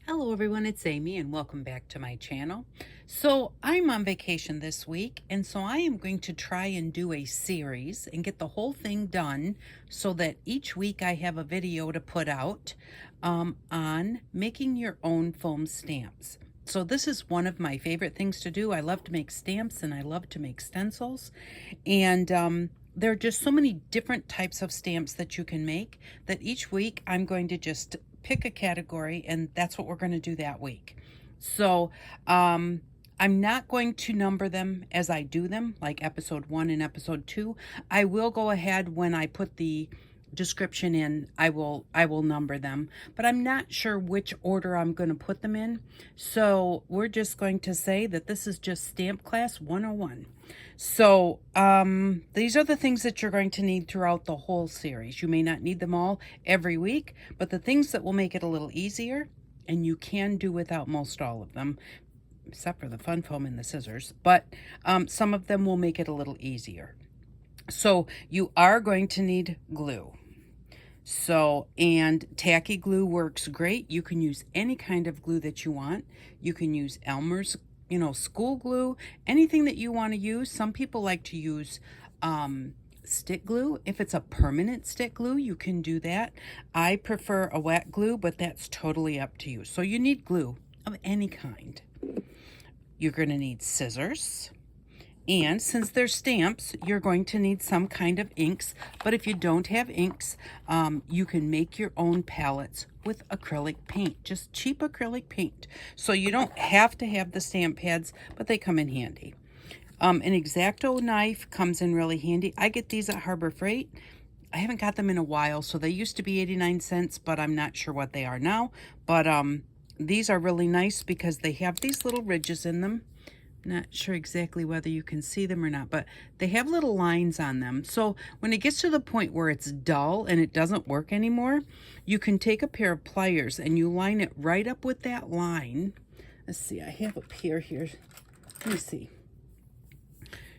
Hello everyone, it's Amy and welcome back to my channel. So I'm on vacation this week, and so I am going to try and do a series and get the whole thing done so that each week I have a video to put out on making your own foam stamps. So this is one of my favorite things to do. I love to make stamps and I love to make stencils, and there are just so many different types of stamps that you can make that each week I'm going to just pick a category, and that's what we're going to do that week. So I'm not going to number them as I do them, like episode 1 and episode 2. I will go ahead when I put the description in. I will number them, but I'm not sure which order I'm going to put them in. So we're just going to say that this is just Stamp Class 101. So these are the things that you're going to need throughout the whole series. You may not need them all every week, but the things that will make it a little easier, and you can do without most all of them, except for the fun foam and the scissors, but some of them will make it a little easier. So you are going to need glue. So, and tacky glue works great. You can use any kind of glue that you want. You can use Elmer's, school glue, anything that you want to use. Some people like to use stick glue. If it's a permanent stick glue, you can do that. I prefer a wet glue, but that's totally up to you. So you need glue of any kind. You're going to need scissors. And since they're stamps, you're going to need some kind of inks. But if you don't have inks, you can make your own palettes with acrylic paint, just cheap acrylic paint. So you don't have to have the stamp pads, but they come in handy. An X-Acto knife comes in really handy. I get these at Harbor Freight. I haven't got them in a while, so they used to be 89 cents, but I'm not sure what they are now. But these are really nice because they have these little ridges in them. Not sure exactly whether you can see them or not, but they have little lines on them. So when it gets to the point where it's dull and it doesn't work anymore, you can take a pair of pliers and you line it right up with that line. Let's see, I have a pair here. Let me see.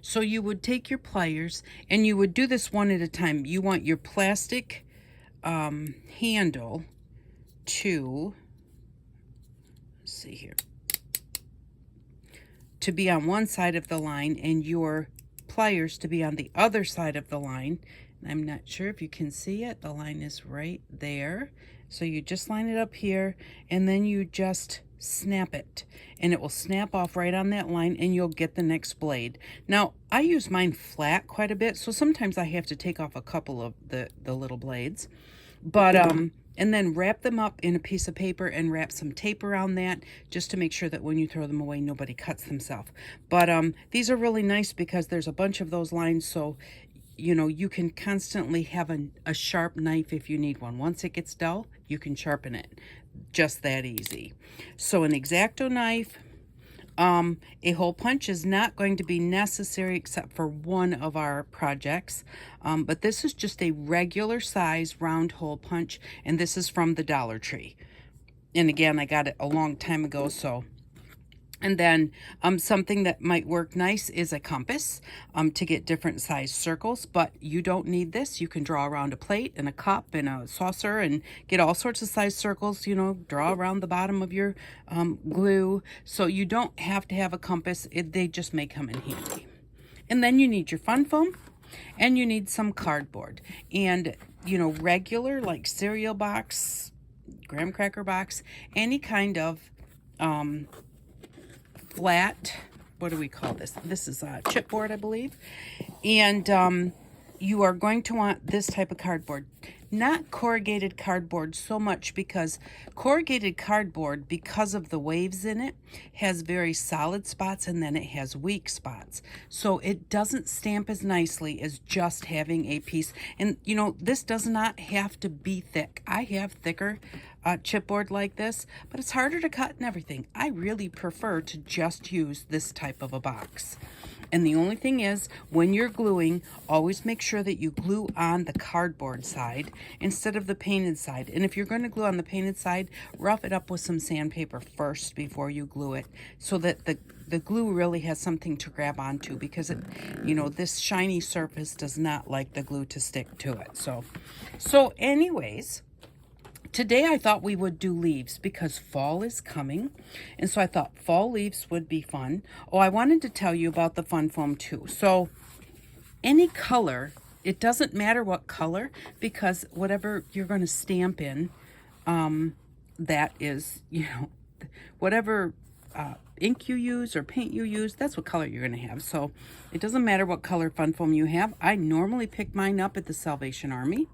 So you would take your pliers and you would do this one at a time. You want your plastic handle to, let's see here, to be on one side of the line and your pliers to be on the other side of the line. I'm not sure if you can see it. The line is right there. So you just line it up here and then you just snap it and it will snap off right on that line and you'll get the next blade. Now I use mine flat quite a bit, so sometimes I have to take off a couple of the little blades, but and then wrap them up in a piece of paper and wrap some tape around that just to make sure that when you throw them away, nobody cuts themselves. But these are really nice because there's a bunch of those lines, so you can constantly have a sharp knife if you need one. Once it gets dull, you can sharpen it. Just that easy. So an X-Acto knife. A hole punch is not going to be necessary except for one of our projects, but this is just a regular size round hole punch, and this is from the Dollar Tree. And again, I got it a long time ago, so. And then something that might work nice is a compass to get different size circles, but you don't need this. You can draw around a plate and a cup and a saucer and get all sorts of size circles, draw around the bottom of your glue. So you don't have to have a compass. They just may come in handy. And then you need your fun foam and you need some cardboard and, regular like cereal box, graham cracker box, any kind of flat, what do we call this? This is a chipboard, I believe. And you are going to want this type of cardboard. Not corrugated cardboard so much, because corrugated cardboard, because of the waves in it, has very solid spots and then it has weak spots. So it doesn't stamp as nicely as just having a piece. And this does not have to be thick. I have thicker chipboard like this, but it's harder to cut and everything. I really prefer to just use this type of a box. And the only thing is, when you're gluing, always make sure that you glue on the cardboard side instead of the painted side. And if you're going to glue on the painted side, rough it up with some sandpaper first before you glue it, so that the glue really has something to grab onto, because this shiny surface does not like the glue to stick to it. So anyways, Today I thought we would do leaves because fall is coming, and so I thought fall leaves would be fun. Oh, I wanted to tell you about the fun foam too. So any color, it doesn't matter what color, because whatever you're going to stamp in, that is, whatever ink you use or paint you use, that's what color you're going to have. So it doesn't matter what color fun foam you have. I normally pick mine up at the Salvation Army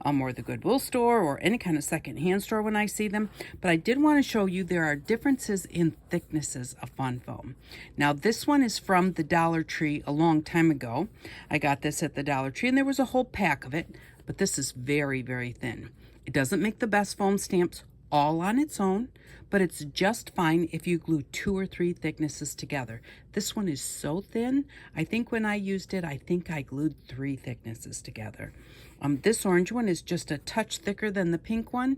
or the Goodwill store or any kind of secondhand store when I see them. But I did want to show you there are differences in thicknesses of fun foam. Now this one is from the Dollar Tree a long time ago. I got this at the Dollar Tree and there was a whole pack of it, but this is very, very thin. It doesn't make the best foam stamps all on its own, but it's just fine if you glue 2 or 3 thicknesses together. This one is so thin, I think when I used it, I think I glued 3 thicknesses together. This orange one is just a touch thicker than the pink one,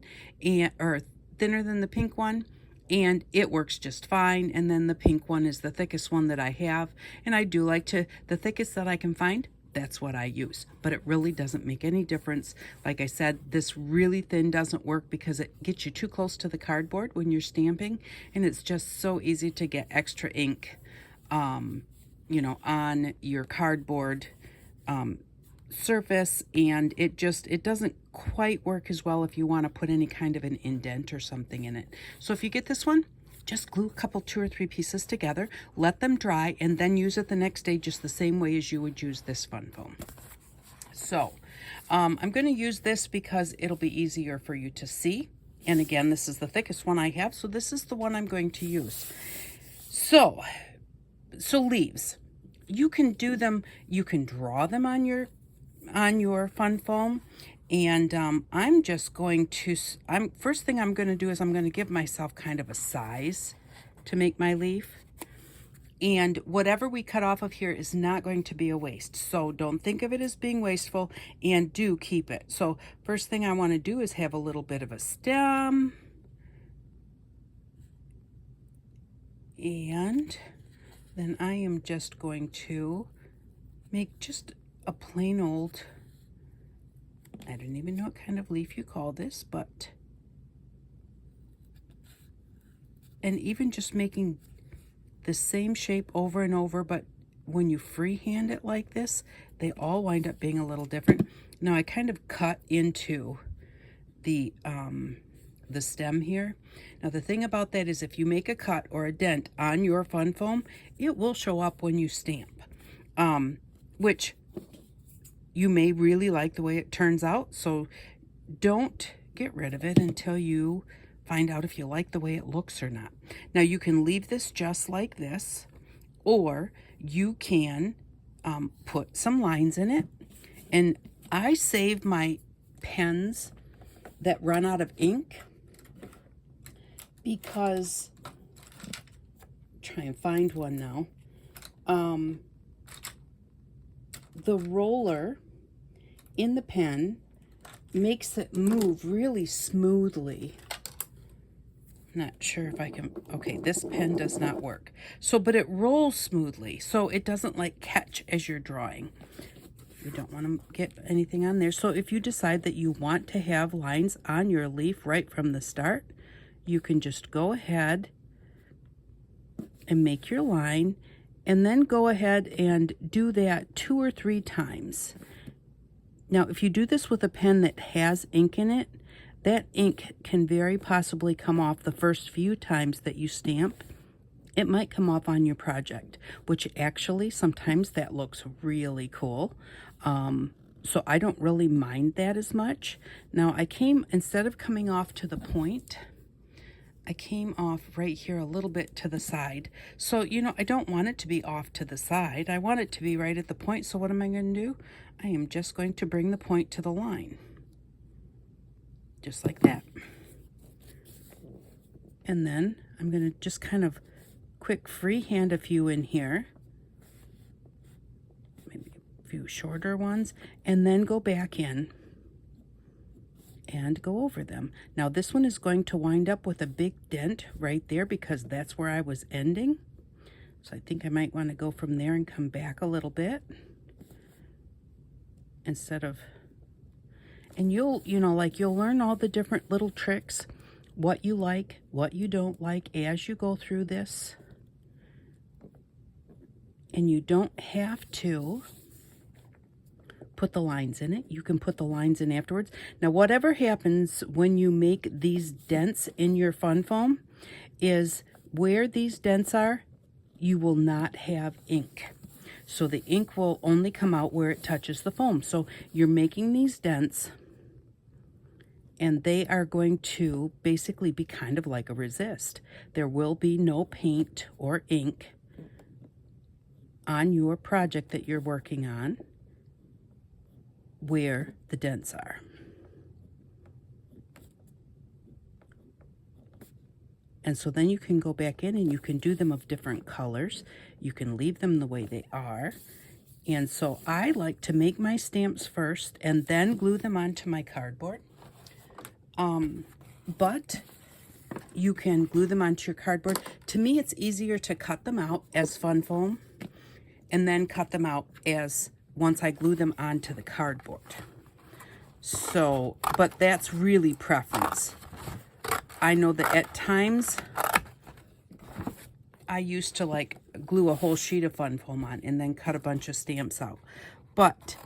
or thinner than the pink one, and it works just fine. And then the pink one is the thickest one that I have, and I do like the thickest that I can find, that's what I use. But it really doesn't make any difference. Like I said, this really thin doesn't work because it gets you too close to the cardboard when you're stamping, and it's just so easy to get extra ink, on your cardboard surface, and it doesn't quite work as well if you want to put any kind of an indent or something in it. So if you get this one, just glue a couple 2 or 3 pieces together, let them dry, and then use it the next day just the same way as you would use this fun foam. So I'm going to use this because it'll be easier for you to see. And again, this is the thickest one I have, so this is the one I'm going to use. So leaves, you can do them, you can draw them on your fun foam. And I'm just going to, first thing I'm going to do is I'm going to give myself kind of a size to make my leaf. And whatever we cut off of here is not going to be a waste. So don't think of it as being wasteful, and do keep it. So first thing I want to do is have a little bit of a stem. And then I am just going to make just a plain old, I don't even know what kind of leaf you call this, but, and even just making the same shape over and over, but when you freehand it like this, they all wind up being a little different. Now I kind of cut into the stem here. Now the thing about that is if you make a cut or a dent on your fun foam, it will show up when you stamp, which you may really like the way it turns out, so don't get rid of it until you find out if you like the way it looks or not. Now you can leave this just like this, or you can put some lines in it. And I save my pens that run out of ink because, try and find one now. The roller in the pen makes it move really smoothly. Not sure if I can, okay, this pen does not work. So, but it rolls smoothly, so it doesn't like catch as you're drawing. You don't want to get anything on there. So if you decide that you want to have lines on your leaf right from the start, you can just go ahead and make your line, and then go ahead and do that 2 or 3 times. Now, if you do this with a pen that has ink in it, that ink can very possibly come off the first few times that you stamp. It might come off on your project, which actually sometimes that looks really cool. So I don't really mind that as much. Now instead of coming off to the point, I came off right here a little bit to the side. So, I don't want it to be off to the side. I want it to be right at the point. So what am I going to do? I am just going to bring the point to the line. Just like that. And then I'm going to just kind of quick freehand a few in here. Maybe a few shorter ones. And then go back in and go over them. Now this one is going to wind up with a big dent right there because that's where I was ending. So I think I might want to go from there and come back a little bit And you'll, like you'll learn all the different little tricks, what you like, what you don't like as you go through this. And you don't have to put the lines in it. You can put the lines in afterwards. Now, whatever happens when you make these dents in your fun foam is where these dents are, you will not have ink. So the ink will only come out where it touches the foam. So you're making these dents, and they are going to basically be kind of like a resist. There will be no paint or ink on your project that you're working on where the dents are. And so then you can go back in and you can do them of different colors. You can leave them the way they are. And so I like to make my stamps first and then glue them onto my cardboard. But you can glue them onto your cardboard. To me, it's easier to cut them out as fun foam and then cut them out as once I glue them onto the cardboard. So, but that's really preference. I know that at times I used to like glue a whole sheet of fun foam on and then cut a bunch of stamps out. But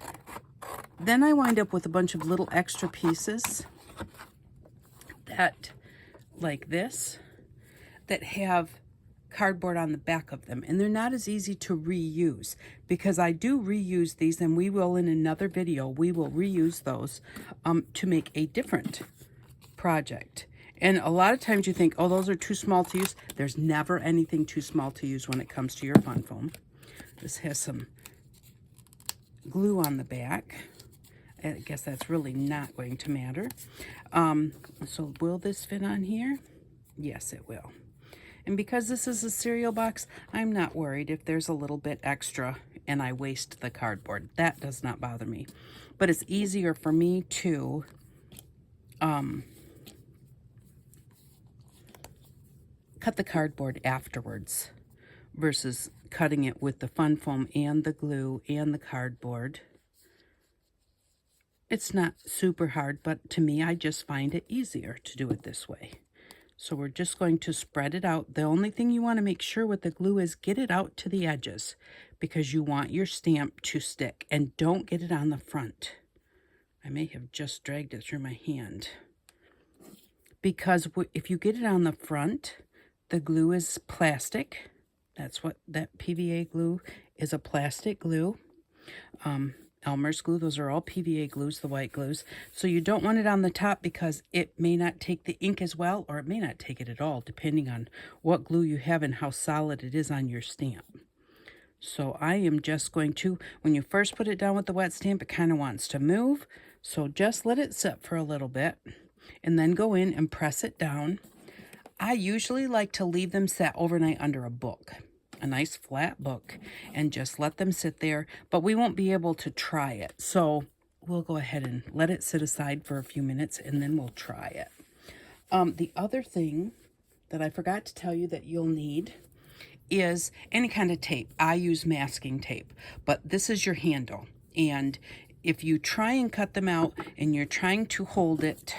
then I wind up with a bunch of little extra pieces that, like this, that have cardboard on the back of them, and they're not as easy to reuse, because I do reuse these, and we will in another video, we will reuse those to make a different project. And a lot of times you think, oh, those are too small to use. There's never anything too small to use when it comes to your fun foam. This has some glue on the back. I guess that's really not going to matter. So will this fit on here? Yes, it will. And because this is a cereal box, I'm not worried if there's a little bit extra and I waste the cardboard. That does not bother me. But it's easier for me to cut the cardboard afterwards versus cutting it with the fun foam and the glue and the cardboard. It's not super hard, but to me, I just find it easier to do it this way. So we're just going to spread it out. The only thing you want to make sure with the glue is get it out to the edges, because you want your stamp to stick, and don't get it on the front. I may have just dragged it through my hand. Because if you get it on the front, the glue is plastic. That's what that PVA glue is, a plastic glue. Elmer's glue, those are all PVA glues, the white glues. So you don't want it on the top because it may not take the ink as well, or it may not take it at all, depending on what glue you have and how solid it is on your stamp. So I am just going to, when you first put it down with the wet stamp, it kind of wants to move. So just let it sit for a little bit and then go in and press it down. I usually like to leave them set overnight under a book, a nice flat book, and just let them sit there, but we won't be able to try it. So we'll go ahead and let it sit aside for a few minutes and then we'll try it. The other thing that I forgot to tell you that you'll need is any kind of tape. I use masking tape, but this is your handle. And if you try and cut them out and you're trying to hold it,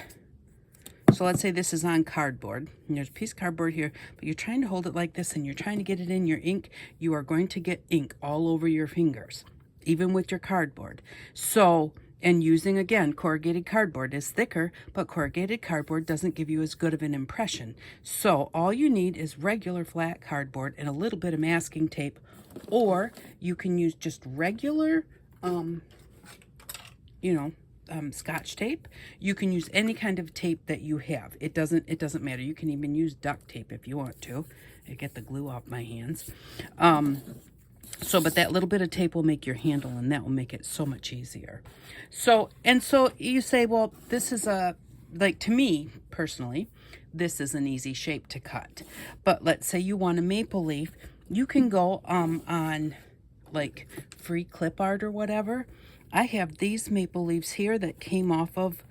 so let's say this is on cardboard, and there's a piece of cardboard here, but you're trying to hold it like this and you're trying to get it in your ink, you are going to get ink all over your fingers, even with your cardboard. So, and using, again, corrugated cardboard is thicker, but corrugated cardboard doesn't give you as good of an impression. So all you need is regular flat cardboard and a little bit of masking tape, or you can use just regular, Scotch tape. You can use any kind of tape that you have. It doesn't matter. You can even use duct tape if you want to. I get the glue off my hands. But that little bit of tape will make your handle, and that will make it so much easier. So you say, well, this is to me personally, this is an easy shape to cut. But let's say you want a maple leaf. You can go on like free clip art or whatever. I have these maple leaves here that came off of,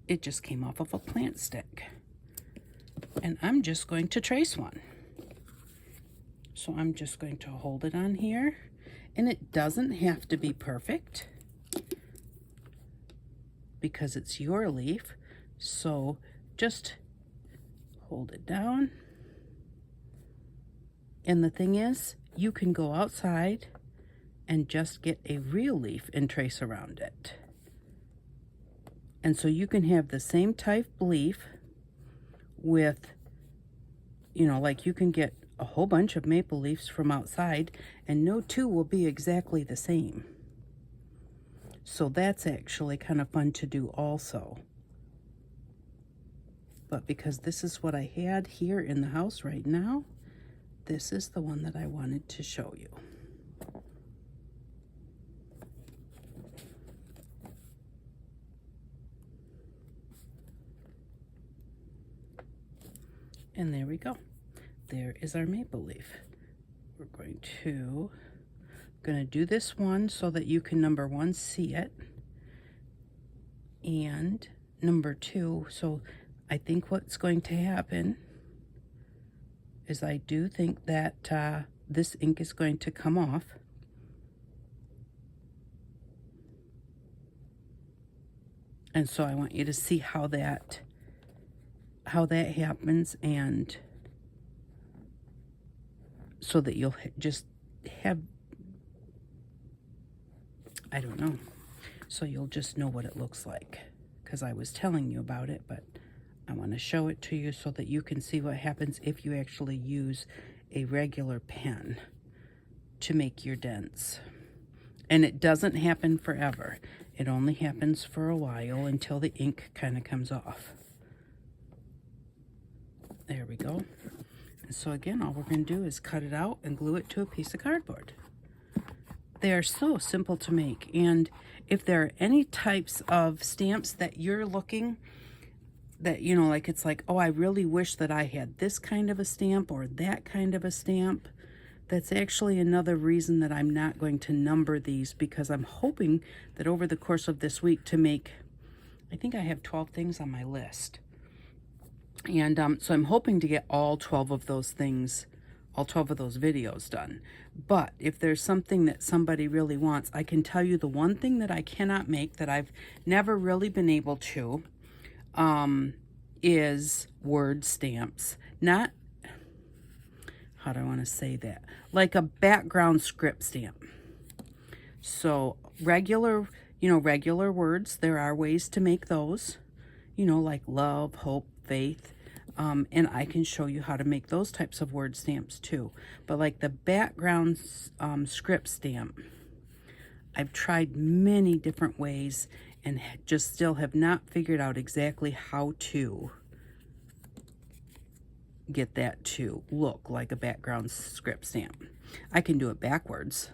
it just came off of a plant stick. And I'm just going to trace one. So I'm just going to hold it on here And it doesn't have to be perfect because it's your leaf. So just hold it down. And the thing is, you can go outside and just get a real leaf and trace around it. And so you can have the same type leaf with, you know, like you can get a whole bunch of maple leaves from outside and no two will be exactly the same. So that's actually kind of fun to do also. But because this is what I had here in the house right now, this is the one that I wanted to show you. And there we go. There is our maple leaf. We're going to do this one so that you can, number one, see it. And number two, so I think what's going to happen is I do think that this ink is going to come off. And so I want you to see how that happens, and so that you'll just have, I don't know, so you'll just know what it looks like, because I was telling you about it, but I want to show it to you so that you can see what happens if you actually use a regular pen to make your dents. And it doesn't happen forever. It only happens for a while until the ink kind of comes off. There we go. And so again, all we're going to do is cut it out and glue it to a piece of cardboard. They are so simple to make. And if there are any types of stamps that you're looking, that, you know, like it's like, oh, I really wish that I had this kind of a stamp or that kind of a stamp, that's actually another reason that I'm not going to number these, because I'm hoping that over the course of this week to make, I think I have 12 things on my list. And so I'm hoping to get all 12 of those things, all 12 of those videos done. But if there's something that somebody really wants, I can tell you the one thing that I cannot make, that I've never really been able to, is word stamps. Not, how do I want to say that? Like a background script stamp. So regular, regular words, there are ways to make those, like love, hope, faith. And I can show you how to make those types of word stamps too. But like the background script stamp, I've tried many different ways and just still have not figured out exactly how to get that to look like a background script stamp. I can do it backwards,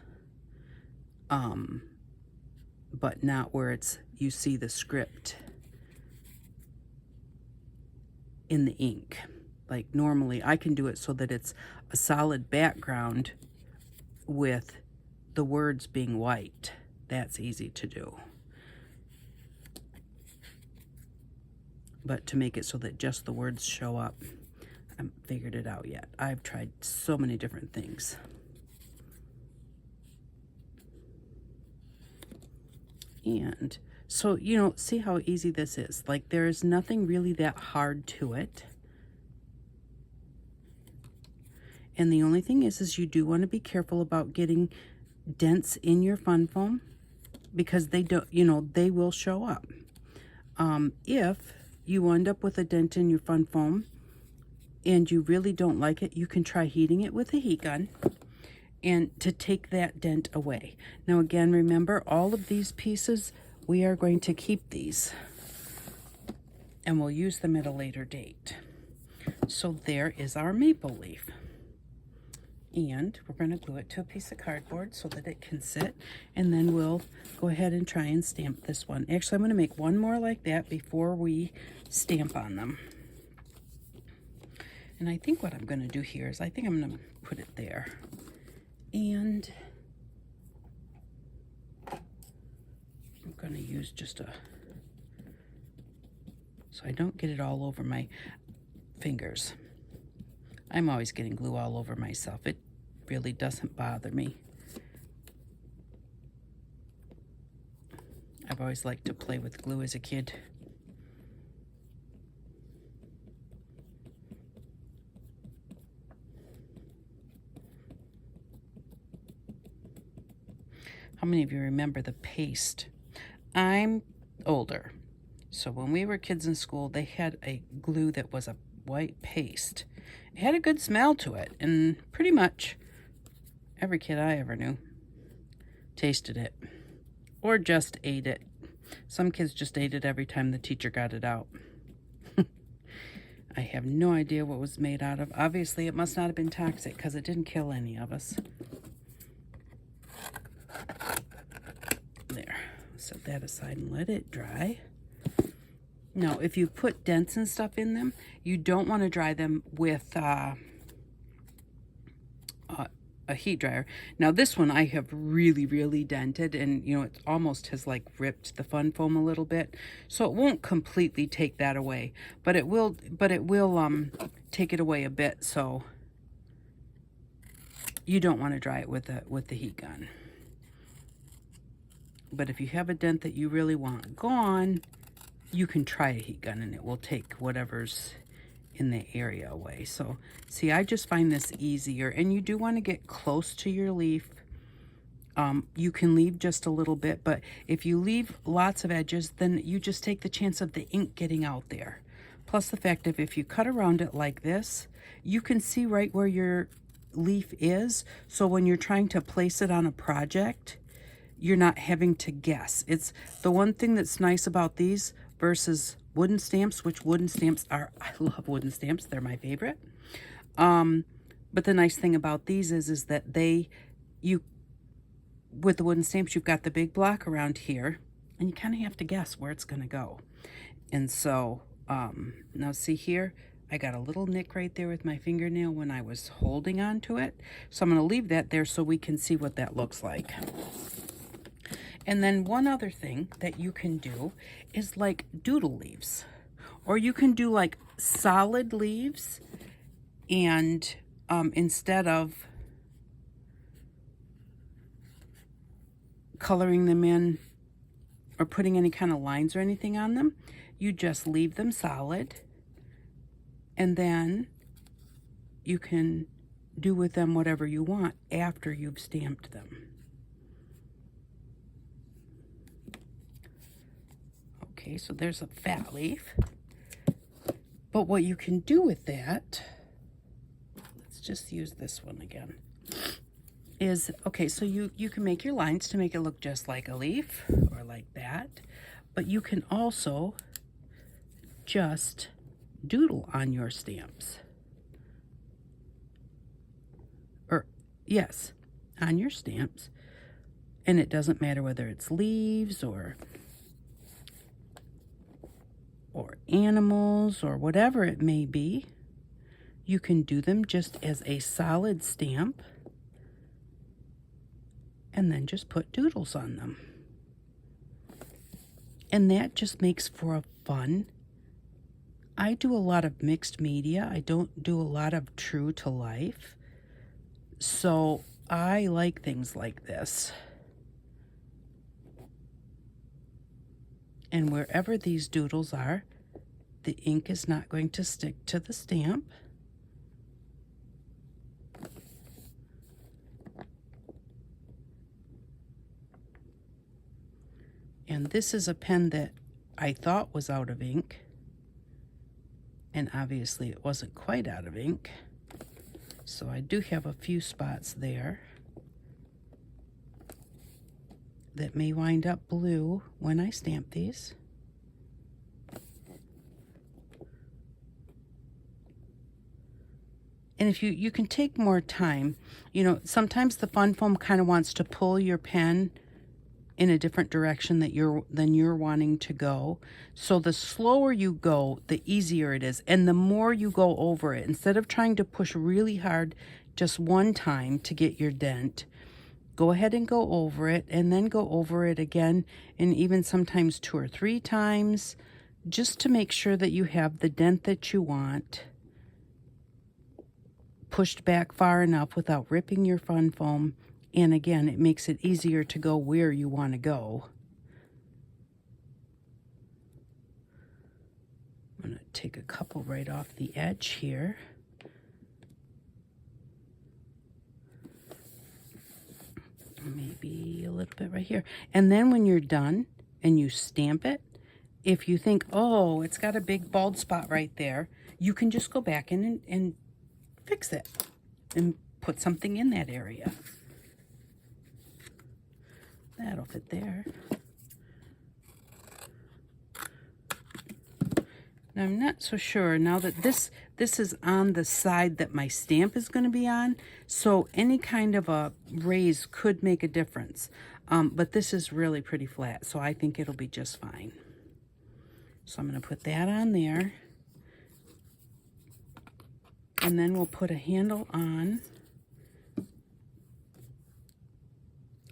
but not where it's, you see the script in the ink. Like normally I can do it so that it's a solid background with the words being white. That's easy to do. But to make it so that just the words show up, I haven't figured it out yet. I've tried so many different things. And so, see how easy this is. Like there is nothing really that hard to it. And the only thing is you do want to be careful about getting dents in your fun foam, because they don't, they will show up. If you end up with a dent in your fun foam and you really don't like it, you can try heating it with a heat gun and to take that dent away. Now again, remember, all of these pieces, we are going to keep these and we'll use them at a later date. So there is our maple leaf. And we're going to glue it to a piece of cardboard so that it can sit, and then we'll go ahead and try and stamp this one. Actually, I'm going to make one more like that before we stamp on them. And I think what I'm going to do here is I think I'm going to put it there. And I'm going to use just so I don't get it all over my fingers. I'm always getting glue all over myself. It really doesn't bother me. I've always liked to play with glue as a kid. How many of you remember the paste? I'm older, so when we were kids in school, they had a glue that was a white paste. It had a good smell to it, and pretty much every kid I ever knew tasted it, or just ate it. Some kids just ate it every time the teacher got it out. I have no idea what it was made out of. Obviously, it must not have been toxic because it didn't kill any of us. There, set that aside and let it dry. Now, if you put dents and stuff in them, you don't want to dry them with a heat dryer. Now, this one I have really dented, and you know, it almost has like ripped the fun foam a little bit, so it won't completely take that away, but it will take it away a bit. So you don't want to dry it with the heat gun. But if you have a dent that you really want gone, you can try a heat gun and it will take whatever's in the area away. So see, I just find this easier, and you do want to get close to your leaf. You can leave just a little bit, but if you leave lots of edges, then you just take the chance of the ink getting out there. Plus the fact that if you cut around it like this, you can see right where your leaf is. So when you're trying to place it on a project, you're not having to guess. It's the one thing that's nice about these versus wooden stamps, which wooden stamps are, I love wooden stamps, they're my favorite. But the nice thing about these is that with the wooden stamps, you've got the big block around here, and you kind of have to guess where it's going to go. And so, now see here, I got a little nick right there with my fingernail when I was holding on to it. So I'm going to leave that there so we can see what that looks like. And then one other thing that you can do is like doodle leaves, or you can do like solid leaves, and instead of coloring them in or putting any kind of lines or anything on them, you just leave them solid, and then you can do with them whatever you want after you've stamped them. Okay, so there's a fat leaf. But what you can do with that, let's just use this one again, is, okay, so you can make your lines to make it look just like a leaf or like that, but you can also just doodle on your stamps. Or, yes, on your stamps. And it doesn't matter whether it's leaves or animals or whatever it may be. You can do them just as a solid stamp and then just put doodles on them. And that just makes for a fun. I do a lot of mixed media. I don't do a lot of true to life. So I like things like this. And wherever these doodles are, the ink is not going to stick to the stamp. And this is a pen that I thought was out of ink. And obviously it wasn't quite out of ink. So I do have a few spots there that may wind up blue when I stamp these. And if you can take more time, you know, sometimes the fun foam kind of wants to pull your pen in a different direction than you're wanting to go. So the slower you go, the easier it is. And the more you go over it, instead of trying to push really hard just one time to get your dent, go ahead and go over it, and then go over it again, and even sometimes 2 or 3 times, just to make sure that you have the dent that you want pushed back far enough without ripping your fun foam. And again, it makes it easier to go where you want to go. I'm going to take a couple right off the edge here. Maybe a little bit right here. And then when you're done and you stamp it, if you think, oh, it's got a big bald spot right there, you can just go back in and fix it and put something in that area. That'll fit there. Now, I'm not so sure now that this is on the side that my stamp is going to be on, so any kind of a raise could make a difference. But this is really pretty flat, so I think it'll be just fine. So I'm going to put that on there. And then we'll put a handle on.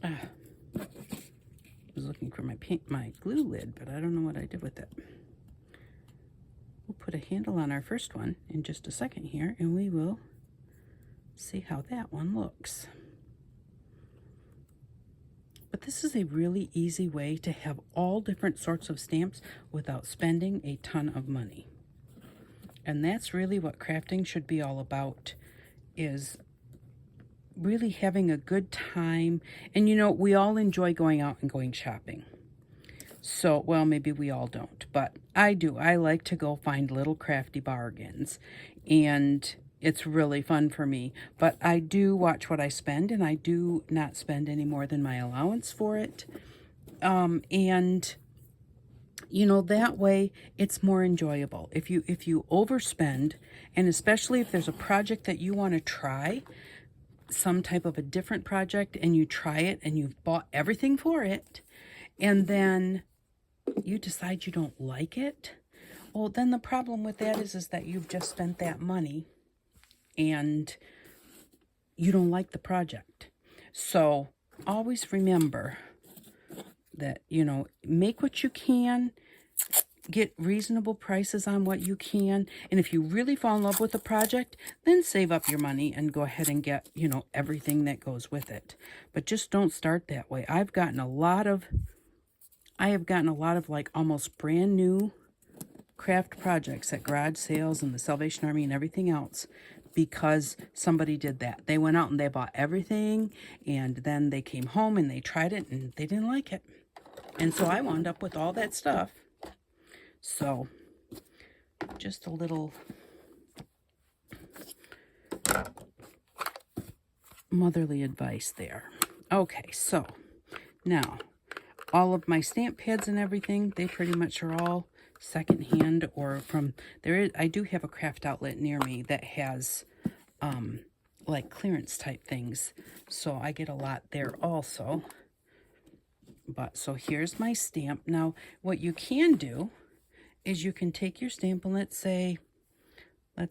I was looking for my glue lid, but I don't know what I did with it. We'll put a handle on our first one in just a second here, and we will see how that one looks. But this is a really easy way to have all different sorts of stamps without spending a ton of money. And that's really what crafting should be all about, is really having a good time. And you know, we all enjoy going out and going shopping. So, well, maybe we all don't, but I do. I like to go find little crafty bargains, and it's really fun for me. But I do watch what I spend, and I do not spend any more than my allowance for it. And you know, that way it's more enjoyable. If you overspend, and especially if there's a project that you want to try, some type of a different project, and you try it and you've bought everything for it, and then you decide you don't like it, well, then the problem with that is that you've just spent that money and you don't like the project. So always remember that, you know, make what you can, get reasonable prices on what you can, and if you really fall in love with a project, then save up your money and go ahead and get, you know, everything that goes with it. But just don't start that way. I have gotten a lot of like almost brand new craft projects at garage sales and the Salvation Army and everything else because somebody did that. They went out and they bought everything, and then they came home and they tried it and they didn't like it. And so I wound up with all that stuff. So just a little motherly advice there. Okay, so now all of my stamp pads and everything, they pretty much are all secondhand or from there. I do have a craft outlet near me that has like clearance type things, so I get a lot there also. But so here's my stamp. Now what you can do is you can take your stamp and let's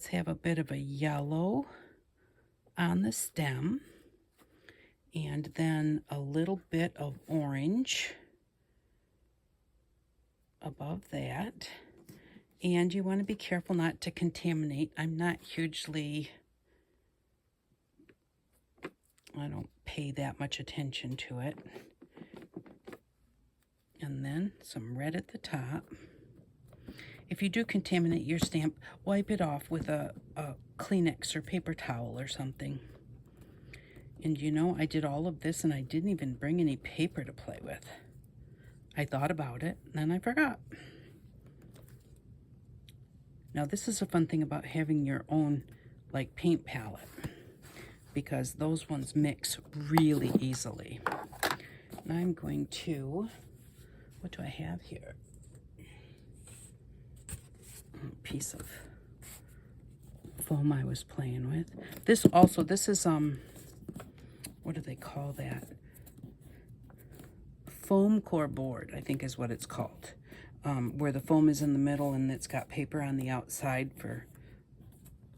have a bit of a yellow on the stem, and then a little bit of orange above that. And you want to be careful not to contaminate. I'm not hugely, I don't pay that much attention to it. And then some red at the top. If you do contaminate your stamp, wipe it off with a Kleenex or paper towel or something. And you know, I did all of this and I didn't even bring any paper to play with. I thought about it, and then I forgot. Now, this is a fun thing about having your own, like, paint palette, because those ones mix really easily. And I'm going to, what do I have here? A piece of foam I was playing with. This is, what do they call that? Foam core board, I think is what it's called, where the foam is in the middle and it's got paper on the outside for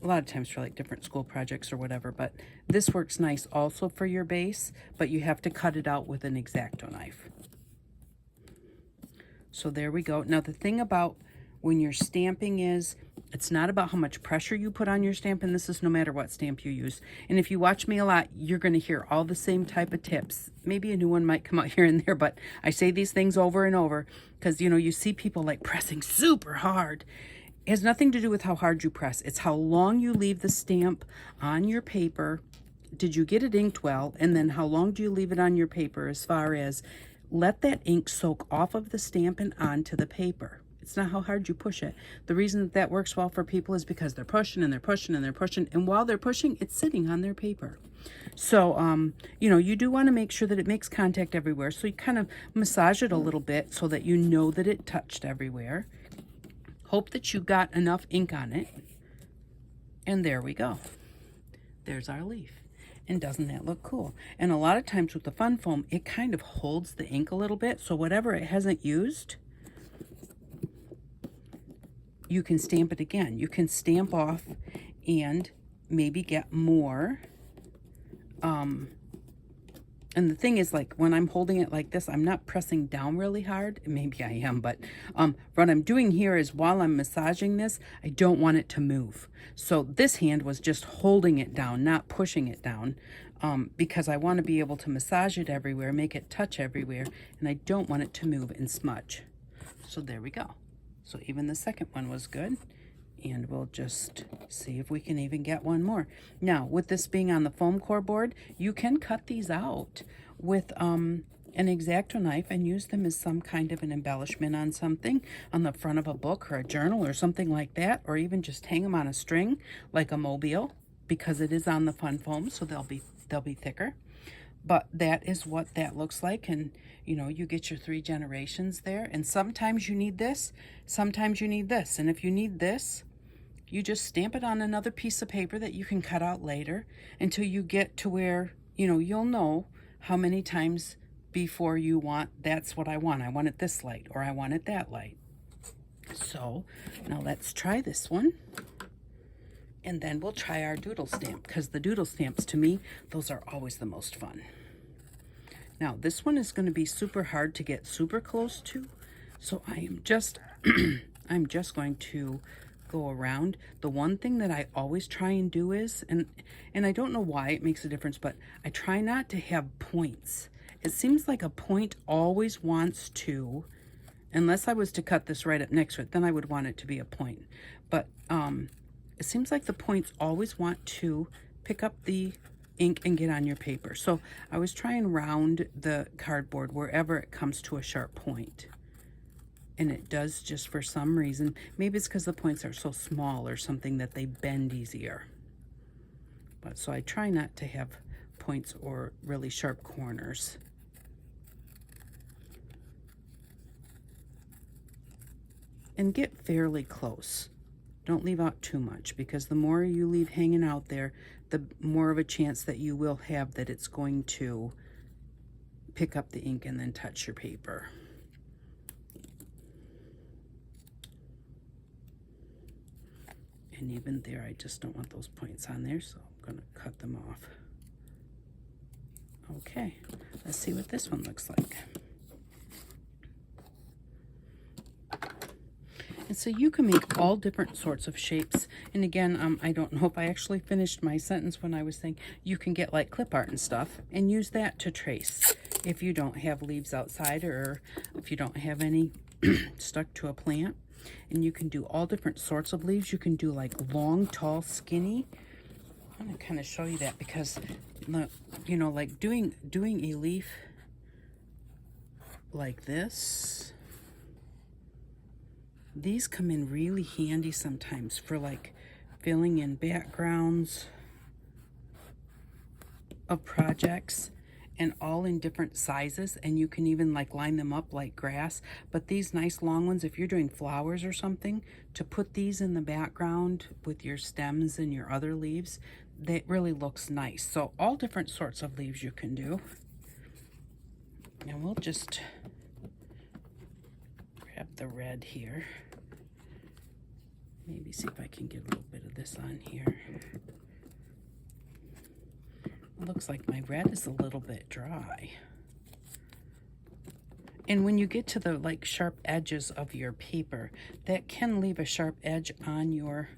a lot of times for like different school projects or whatever. But this works nice also for your base, but you have to cut it out with an X-Acto knife. So there we go. Now the thing about when you're stamping is it's not about how much pressure you put on your stamp, and this is no matter what stamp you use. And if you watch me a lot, you're going to hear all the same type of tips. Maybe a new one might come out here and there, but I say these things over and over because, you know, you see people like pressing super hard, It has nothing to do with how hard you press. It's how long you leave the stamp on your paper. Did you get it inked well? And then how long do you leave it on your paper as far as let that ink soak off of the stamp and onto the paper. It's not how hard you push it. The reason that that works well for people is because they're pushing and they're pushing and they're pushing. And while they're pushing, it's sitting on their paper. So, you know, you do want to make sure that it makes contact everywhere. So you kind of massage it a little bit so that you know that it touched everywhere. Hope that you got enough ink on it. And there we go. There's our leaf. And doesn't that look cool? And a lot of times with the fun foam, it kind of holds the ink a little bit. So whatever it hasn't used, you can stamp it again. You can stamp off and maybe get more. And the thing is, like, when I'm holding it like this, I'm not pressing down really hard. Maybe I am, but what I'm doing here is while I'm massaging this, I don't want it to move. So this hand was just holding it down, not pushing it down, because I want to be able to massage it everywhere, make it touch everywhere, and I don't want it to move and smudge. So there we go. So even the second one was good. And we'll just see if we can even get one more. Now, with this being on the foam core board, you can cut these out with an X-Acto knife and use them as some kind of an embellishment on something, on the front of a book or a journal or something like that, or even just hang them on a string like a mobile, because it is on the fun foam, so they'll be thicker. But that is what that looks like, and you know, you get your 3 generations there. And sometimes you need this, sometimes you need this. And if you need this, you just stamp it on another piece of paper that you can cut out later until you get to where, you know, you'll know how many times before you want, that's what I want it this light, or I want it that light. So now let's try this one. And then we'll try our doodle stamp, because the doodle stamps, to me, those are always the most fun. Now, this one is going to be super hard to get super close to, so I am just, I'm just going to go around. The one thing that I always try and do is, and I don't know why it makes a difference, but I try not to have points. It seems like a point always wants to, unless I was to cut this right up next to it, then I would want it to be a point. But it seems like the points always want to pick up the ink and get on your paper. So I was trying round the cardboard wherever it comes to a sharp point. And it does, just for some reason. Maybe it's because the points are so small or something that they bend easier. But so I try not to have points or really sharp corners. And get fairly close. Don't leave out too much, because the more you leave hanging out there, the more of a chance that you will have that it's going to pick up the ink and then touch your paper. And even there, I just don't want those points on there, so I'm going to cut them off. Okay, let's see what this one looks like. And so you can make all different sorts of shapes. And again, I don't know if I actually finished my sentence when I was saying you can get like clip art and stuff and use that to trace if you don't have leaves outside, or if you don't have any stuck to a plant. And you can do all different sorts of leaves. You can do like long, tall, skinny. I'm going to kind of show you that, because, you know, like doing a leaf like this, these come in really handy sometimes for like filling in backgrounds of projects, and all in different sizes, and you can even like line them up like grass. But these nice long ones, if you're doing flowers or something, to put these in the background with your stems and your other leaves, that really looks nice. So all different sorts of leaves you can do. And we'll just grab the red here. Maybe see if I can get a little bit of this on here. Looks like my red is a little bit dry. And when you get to the like sharp edges of your paper, that can leave a sharp edge on your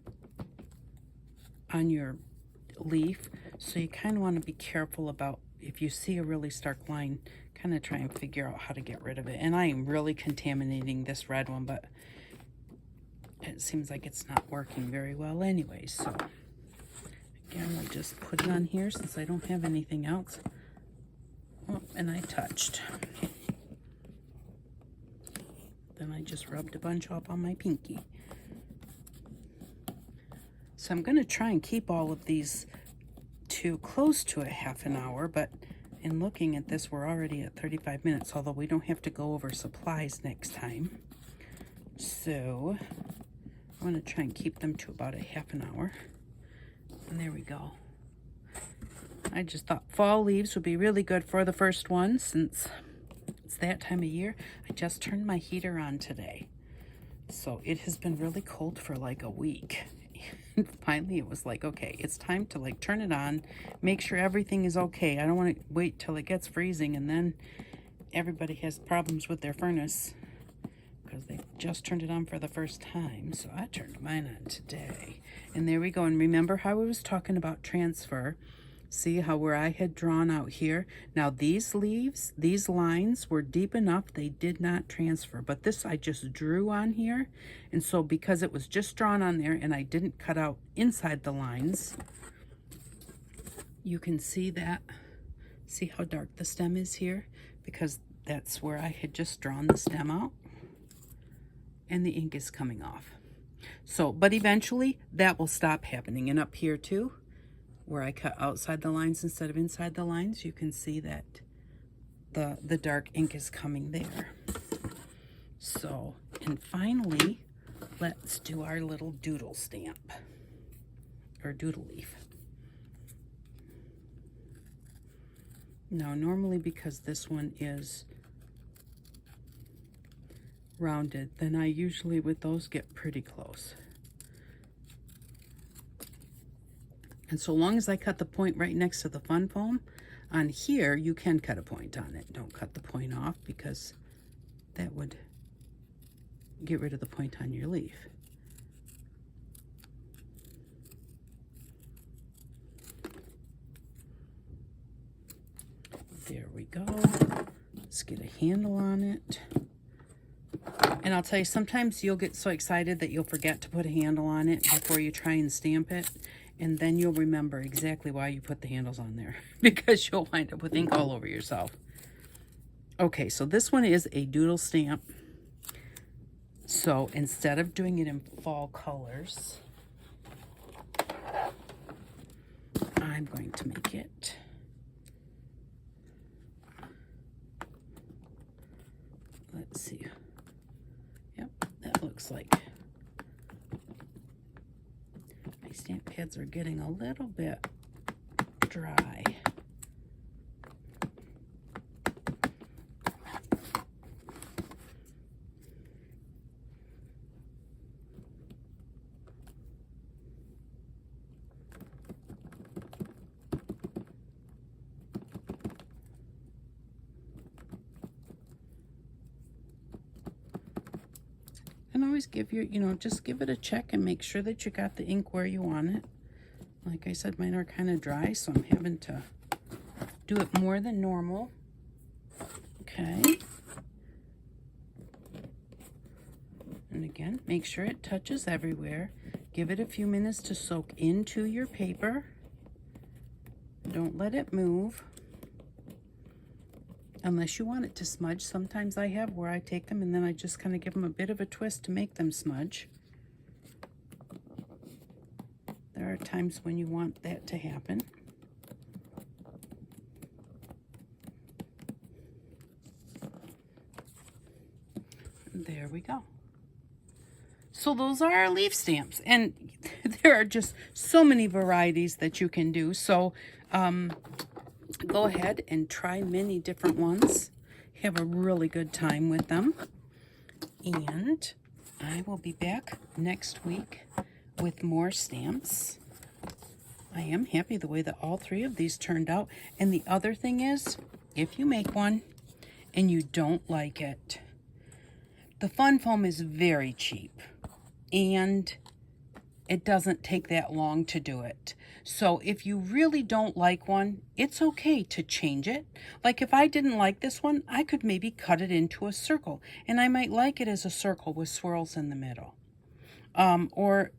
leaf. So you kind of want to be careful about, if you see a really stark line, kind of try and figure out how to get rid of it. And I am really contaminating this red one, but It seems like it's not working very well anyway, so again, we'll just put it on here since I don't have anything else. Oh, and I touched. Then I just rubbed a bunch up on my pinky. So I'm going to try and keep all of these to close to a half an hour, but in looking at this, we're already at 35 minutes, although we don't have to go over supplies next time. So I'm going to try and keep them to about a half an hour. And there we go. I just thought fall leaves would be really good for the first one since it's that time of year. I just turned my heater on today. So it has been really cold for like a week. And finally it was like, okay, it's time to like turn it on, make sure everything is okay. I don't want to wait till it gets freezing and then everybody has problems with their furnace because they just turned it on for the first time. So I turned mine on today. And there we go. And remember how I was talking about transfer? See how where I had drawn out here? Now these leaves, these lines were deep enough, they did not transfer. But this I just drew on here. And so because it was just drawn on there and I didn't cut out inside the lines, you can see that. See how dark the stem is here? Because that's where I had just drawn the stem out. And the ink is coming off. So, but eventually that will stop happening. And up here too, where I cut outside the lines instead of inside the lines, you can see that the dark ink is coming there. So, and finally, let's do our little doodle stamp, or doodle leaf. Now, normally because this one is rounded, then I usually with those get pretty close. And so long as I cut the point right next to the fun foam, on here you can cut a point on it. Don't cut the point off because that would get rid of the point on your leaf. There we go. Let's get a handle on it. And I'll tell you, sometimes you'll get so excited that you'll forget to put a handle on it before you try and stamp it. And then you'll remember exactly why you put the handles on there because you'll wind up with ink all over yourself. Okay, so this one is a doodle stamp. So instead of doing it in fall colors, I'm going to make it let's see. Yep, that looks like my stamp pads are getting a little bit dry. And always give your, just give it a check and make sure that you got the ink where you want it. Like I said, mine are kind of dry, so I'm having to do it more than normal. Okay. And again, make sure it touches everywhere. Give it a few minutes to soak into your paper. Don't let it move. Unless you want it to smudge. Sometimes I have where I take them and then I just kind of give them a bit of a twist to make them smudge. There are times when you want that to happen. There we go. So those are our leaf stamps, and there are just so many varieties that you can do. So go ahead and try many different ones. Have a really good time with them. And I will be back next week with more stamps. I am happy the way that all three of these turned out. And the other thing is, if you make one and you don't like it, the fun foam is very cheap and it doesn't take that long to do it. So if you really don't like one, it's okay to change it. Like if I didn't like this one, I could maybe cut it into a circle and I might like it as a circle with swirls in the middle. or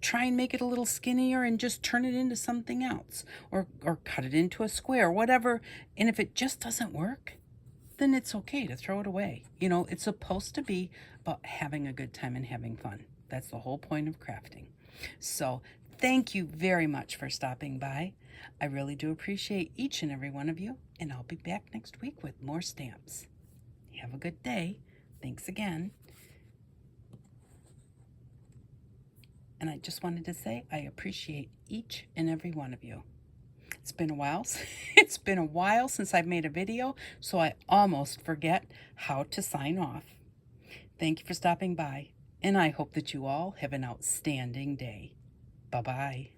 try and make it a little skinnier and just turn it into something else, or cut it into a square, whatever. And if it just doesn't work, then it's okay to throw it away. You know, it's supposed to be about having a good time and having fun. That's the whole point of crafting. So thank you very much for stopping by. I really do appreciate each and every one of you, and I'll be back next week with more stamps. Have a good day. Thanks again. And I just wanted to say I appreciate each and every one of you. It's been a while. It's been a while since I've made a video, so I almost forget how to sign off. Thank you for stopping by, and I hope that you all have an outstanding day. Bye-bye.